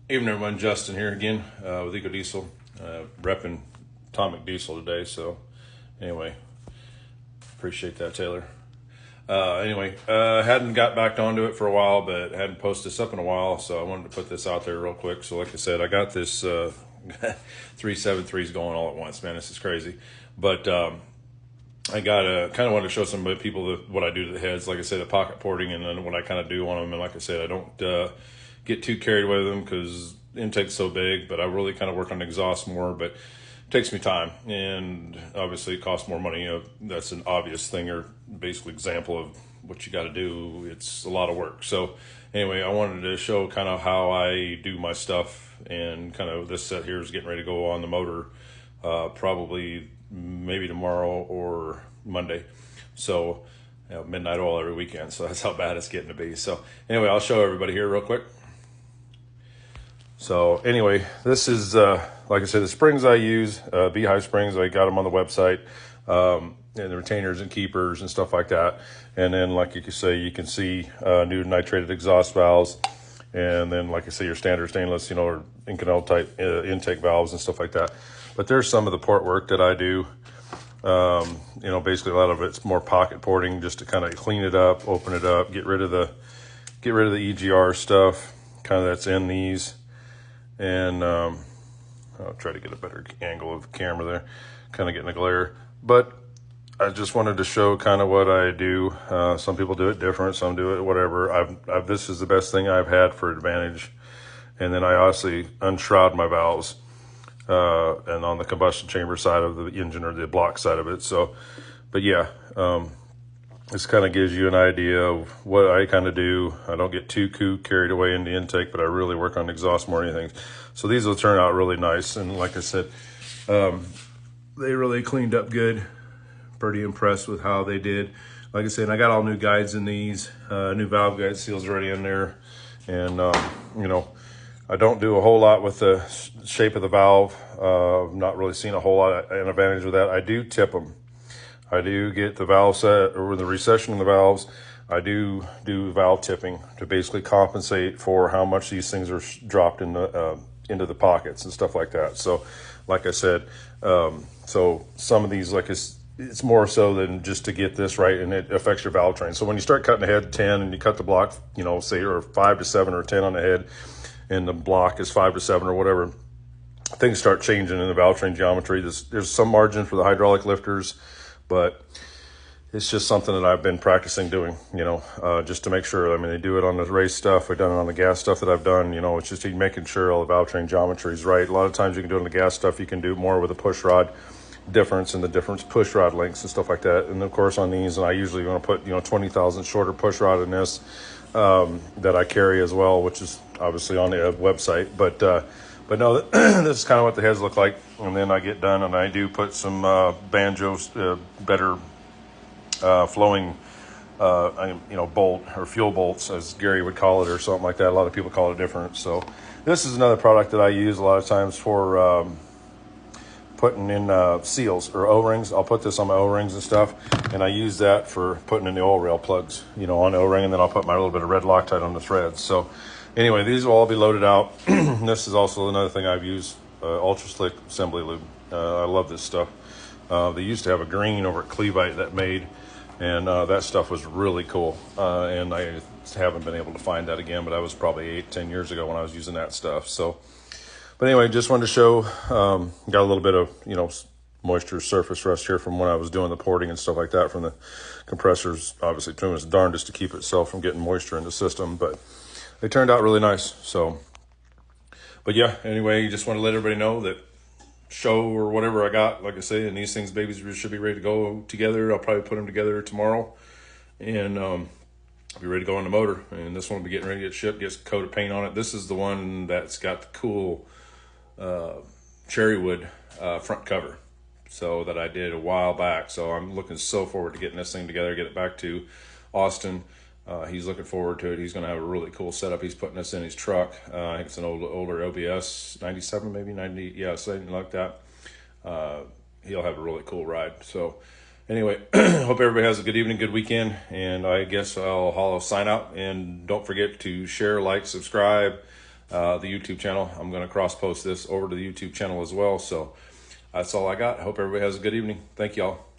Evening, everyone. Justin here again with EcoDiesel, repping Atomic Diesel today. So, anyway, appreciate that, Taylor. Hadn't got back onto it for a while, but hadn't posted this up in a while, so I wanted to put this out there real quick. So, like I said, I got this 373s going all at once. Man, this is crazy. But I got kind of wanted to show some people what I do to the heads. Like I said, the pocket porting, and then what I kind of do on them. And like I said, I don't get too carried away with them because the intake's so big, but I really kind of work on the exhaust more, but it takes me time, and obviously it costs more money. That's an obvious thing, or basically example of what you got to do. It's a lot of work. So anyway, I wanted to show kind of how I do my stuff, and kind of this set here is getting ready to go on the motor probably maybe tomorrow or Monday. So midnight oil every weekend. So that's how bad it's getting to be. So anyway, I'll show everybody here real quick. So anyway, this is, like I said, the springs I use, Beehive springs. I got them on the website, and the retainers and keepers and stuff like that. And then, like you can say, you can see new nitrated exhaust valves. And then, like I say, your standard stainless, or Inconel type intake valves and stuff like that. But there's some of the port work that I do. Basically a lot of it's more pocket porting, just to kind of clean it up, open it up, get rid of the EGR stuff, kind of that's in these. And I'll try to get a better angle of the camera there, kind of getting a glare. But I just wanted to show kind of what I do. Some people do it different, some do it whatever. This is the best thing I've had for advantage. And then I obviously unshroud my valves, and on the combustion chamber side of the engine, or the block side of it. So, but yeah, this kind of gives you an idea of what I kind of do. I don't get too carried away in the intake, but I really work on the exhaust more than anything. So these will turn out really nice. And like I said, they really cleaned up good. Pretty impressed with how they did. Like I said, I got all new guides in these, new valve guide seals already in there. And, I don't do a whole lot with the shape of the valve. Not really seen a whole lot of an advantage with that. I do tip them. I do get the valve set, or the recession in the valves. I do valve tipping to basically compensate for how much these things are dropped in the into the pockets and stuff like that. So, like I said, so some of these, like it's more so than just to get this right, and it affects your valve train. So when you start cutting the head 10 and you cut the block, say, or 5 to 7 or 10 on the head, and the block is 5 to 7 or whatever, things start changing in the valve train geometry. There's some margin for the hydraulic lifters, but it's just something that I've been practicing doing, just to make sure. I mean, they do it on the race stuff. I've done it on the gas stuff that I've done. It's just making sure all the valve train geometry is right. A lot of times you can do it on the gas stuff. You can do more with a push rod difference, and the different push rod lengths and stuff like that. And of course on these, and I usually want to put 20 thousandths shorter push rod in this that I carry as well, which is obviously on the website. But no, this is kind of what the heads look like. And then I get done, and I do put some banjos, better flowing bolt, or fuel bolts, as Gary would call it, or something like that. A lot of people call it different. So this is another product that I use a lot of times for putting in seals or O-rings. I'll put this on my O-rings and stuff, and I use that for putting in the oil rail plugs, on the O-ring, and then I'll put my little bit of red Loctite on the threads. So anyway, these will all be loaded out. This is also another thing I've used, Ultra Slick Assembly Lube. I love this stuff. They used to have a green over at Clevite that made, and that stuff was really cool. And I haven't been able to find that again, but that was probably 8-10 years ago when I was using that stuff. So, but anyway, just wanted to show, got a little bit of, moisture surface rust here from when I was doing the porting and stuff like that from the compressors, obviously doing its darndest to keep itself from getting moisture in the system, but they turned out really nice. So, but yeah, anyway, just want to let everybody know that show or whatever I got, like I say, and these things, babies, should be ready to go together. I'll probably put them together tomorrow, and be ready to go on the motor. And this one will be getting ready to get shipped, gets a coat of paint on it. This is the one that's got the cool cherry wood front cover, so that I did a while back. So I'm looking so forward to getting this thing together, get it back to Austin. He's looking forward to it. He's going to have a really cool setup. He's putting this in his truck. I think it's an older OBS 97, maybe 90, yeah, something like that. He'll have a really cool ride. So anyway, hope everybody has a good evening, good weekend, and I guess I'll sign out. And don't forget to share, like, subscribe, the YouTube channel. I'm going to cross post this over to the YouTube channel as well. So that's all I got. I hope everybody has a good evening. Thank y'all.